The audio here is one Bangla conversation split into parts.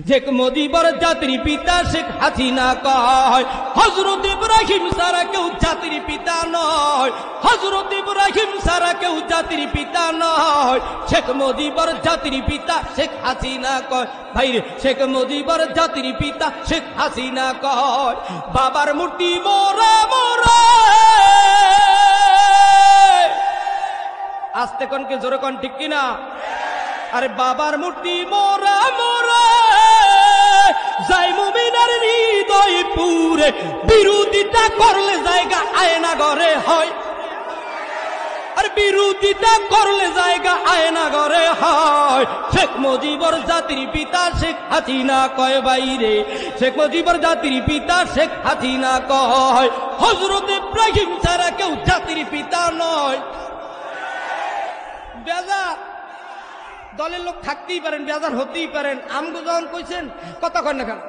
শেখ মুজিবর জাতির পিতা শেখ হাসিনা কয় হযরত ইব্রাহিম ছাড়া কেউ জাতির পিতা নয়, হযরত ইব্রাহিম ছাড়া কেউ জাতির পিতা নয়। শেখ মুজিবর জাতির পিতা শেখ হাসিনা কয় ভাইরে, শেখ মুজিবর জাতির পিতা শেখ হাসিনা কয় বাবার মূর্তি মোরা মোরা। আস্তে কনকে জোরে কন, ঠিক কিনা? আরে বাবার মূর্তি মোরা মোরা যাই মুমিনার হৃদয় পুরে, বিরোধিতা করলে জায়গা আয়না ঘরে হয়, আর বিরোধিতা করলে জায়গা আয়না ঘরে হয়। শেখ মুজিবর জাতির পিতা শেখ হাসিনা কয় বাইরে, শেখ মুজিবর জাতির পিতা শেখ হাসিনা কয় হযরত ইব্রাহিম ছাড়া কেউ জাতির পিতা নয়। বেজার দলের লোক থাকতেই পারেন, বেজার হতেই পারেন, আমগো যখন কইছেন কথা কয় না কেন?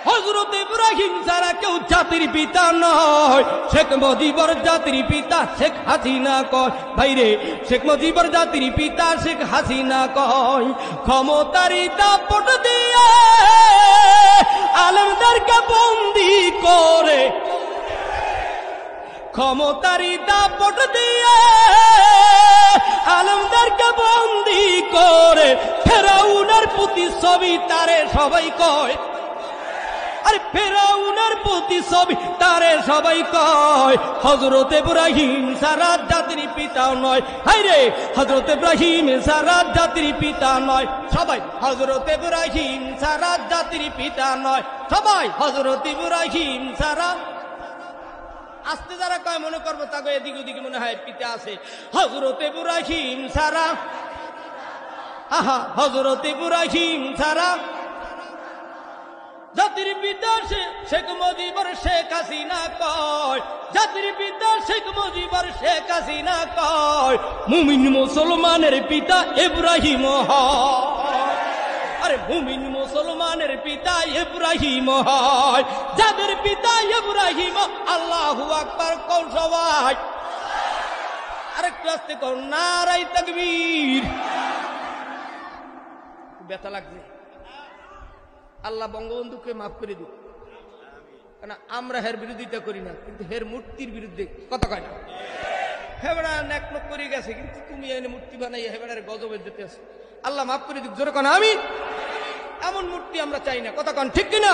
হযরত ইব্রাহিম ছাড়া কেউ জাতির পিতা নয়। শেখ মুজিবর জাতির পিতা শেখ হাসিনা কয় ভাইরে, শেখ মুজিবর জাতির পিতা শেখ হাসিনা কয় ক্ষমতারই দাপট দিয়ে আলেমদেরকে বন্দী করে, ক্ষমতারই দাপট দিয়ে আলেমদেরকে বন্দী করে, ফেরাউনের প্রতিছবি তারে সবাই কয়, আরে ফেরাউনের প্রতিছবি তারে সবাই কয় হযরত ইব্রাহিম ছাড়া জাতির পিতা নয়। হায়রে হযরত ইব্রাহিম ছাড়া জাতির পিতা নয় সবাই, হযরত ইব্রাহিম ছাড়া জাতির পিতা নয় সবাই, হযরত ইব্রাহিম ছাড়া। আস্তে যারা কয় মনে করবো তাকে এদিক ওদিকে মনে হয় পিতা আছে। হযরত ইব্রাহিম ছাড়া, আহা হযরত ইব্রাহিম ছাড়া জাতির পিতা শেখ মুজিবর শেখ হাসিনা কয়, জাতির পিতা শেখ মুজিবর শেখ হাসিনা কয় মুমিন মুসলমানের পিতা ইব্রাহিম হয়, আরে মুমিন মুসলমানের পিতা ইব্রাহিম হয়, যাদের পিতা ইব্রাহিম। আল্লাহু আকবার কোন সবাই আরেকটু আস্তে কোন নারায়ে তাকবীর। ব্যথা লাগছে, আল্লাহ বঙ্গবন্ধুকে মাফ করে দিক, কারণ আমরা হের বিরোধিতা করি না, কিন্তু হের মূর্তির বিরুদ্ধে কথা কয় না। হেবড়া নেকনক করে গেছে, কিন্তু তুমি এনে মূর্তি বানাই হেবড়ার গজবে দিতে আছো, আল্লাহ মাফ করে দিক। জোরে কন আমিন। এমন মূর্তি আমরা চাই না, কথা কন ঠিক কিনা?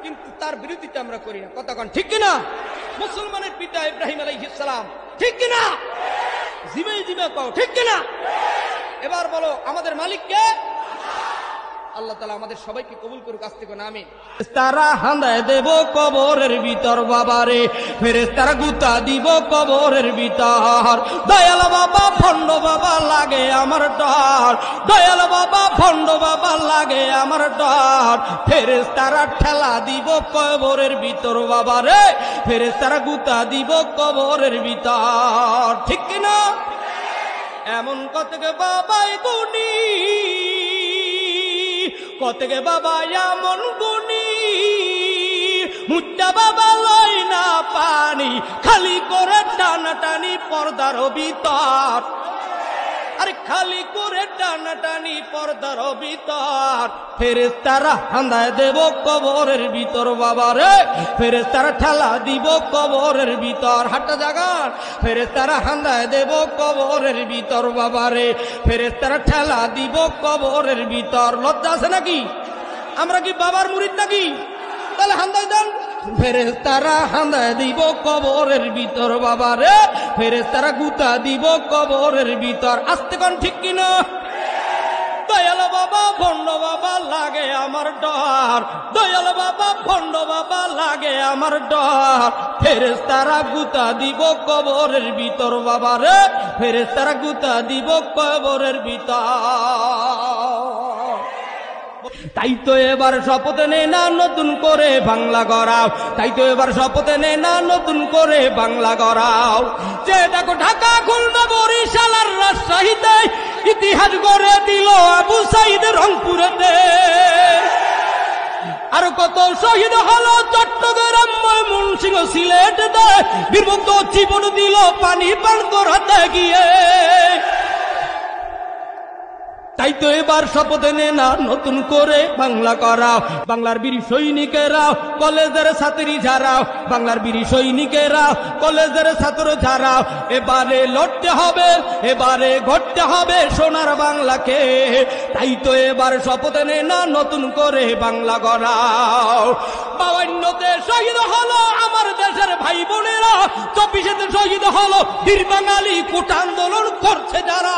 কিন্তু তার বিরোধিতা আমরা করি না, কথা কন ঠিক কিনা? মুসলমানের পিতা ইব্রাহিম আলাইহিস সালাম, ঠিক কিনা? জিমে জিমে কও ঠিক কিনা? এবার বলো আমাদের মালিক কে? আল্লাহ তাআলা আমাদের সবাইকে কবুল করুক, আস্তে কোন আমিন। তারা হাঁদায় দেব কবরের ভিতর বাবারে, ফেরেশতারা গুতা দিব কবরের ভিতর। দয়াল বাবা ভণ্ড বাবা লাগে আমার ডর, দয়াল বাবা ভণ্ড বাবা লাগে আমার ডর। ফেরেশতারা ঠেলা দিব কবরের ভিতর বাবারে, ফেরেশতারা গুতা দিব কবরের ভিতর, ঠিক কিনা? এমন কতকে বাবাই গুনি, কতকে বাবা এমন গুনি, মুদ্দা বাবা লয় না পানি, খালি করে টানাটানি পর্দার ভিতর, আরে খালি করে টানাটানি পর্দার ভিতর। ফেরেশতারা হাঁদায় দেব কবরের ভিতর বাবারে, ফেরেশতারা ঠেলা দিব কবরের ভিতর। হাঁটা জাগান, ফেরেশতারা হাঁদায় দেব কবরের ভিতর বাবারে, ফেরেশতারা ঠেলা দিব কবরের ভিতর। লজ্জা আছে নাকি? আমরা কি বাবার মুরিদ নাকি? তাহলে হাঁদায় দেন। ফেরেশতারা হাঁদায় দিব কবরের ভিতর বাবারে, ফেরেশতারা গুতা দিব কবরের ভিতর। আস্তে কোন ঠিক কিনা? দয়াল বাবা ভণ্ড বাবা লাগে আমার ডর, দয়াল বাবা ভণ্ড বাবা লাগে আমার ডর। ফেরেশতারা গুতা দিব কবরের ভিতর বাবারে, ফেরেশতারা গুতা দিব কবরের ভিতর। তাই তো এবার শপথ নে না নতুন করে বাংলা গড়াও, তাই তো এবার শপথ নে না নতুন করে বাংলা গড়াও। যে দেখো ঢাকা খুলনা বরিশাল আর রাজশাহীতে ইতিহাস গড়ে দিল আবু সাইদ রংপুরেতে, আর কত শহীদ হলো চট্টগ্রাম ময়মনসিংহ সিলেটেতে, বীরমুক্ত জীবন দিল পানি পান করাতে গিয়ে। তাই তো এবার শপথ নে না নতুন করে বাংলা করা। বাংলার বীর সৈনিকেরা, কলেজের ছাত্রী যারা, বাংলার বীর সৈনিকেরা, কলেজের ছাত্র যারা, এবারে লড়তে হবে, এবারে গড়তে হবে সোনার বাংলাকে। তাই তো এবার শপথ নে না নতুন করে বাংলা গড়া। 52তে শহীদ হলো আমার দেশের ভাই বোনেরা, 24তে শহীদ হলো বীর বাঙালি কোটা আন্দোলন করছে যারা।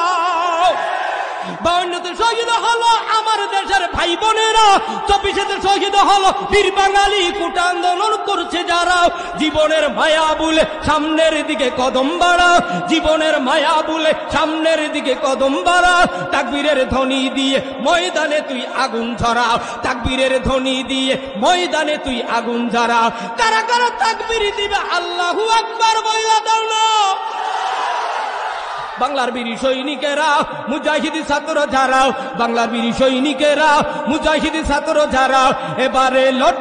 52তে শহীদ হলো আমার দেশের ভাই বোনেরা, 24তে শহীদ হলো বীর বাঙালি কোটা আন্দোলন করছে যারা। জীবনের মায়া বলে সামনের দিকে কদম বাড়া, জীবনের মায়া বলে সামনের দিকে কদম বাড়া। তাকবীরের ধ্বনি দিয়ে ময়দানে তুই আগুন ঝরা, তাকবীরের ধ্বনি দিয়ে ময়দানে তুই আগুন ঝরা। কারা কারা তাকবীর দিবে আল্লাহু আকবার বইলা দাও না। বাংলার বীর সৈনিকেরা, মুজাহিদি ছাত্র যারা, বাংলার বীর সৈনিকেরা, মুজাহিদি ছাত্র যারা, এবারে লড়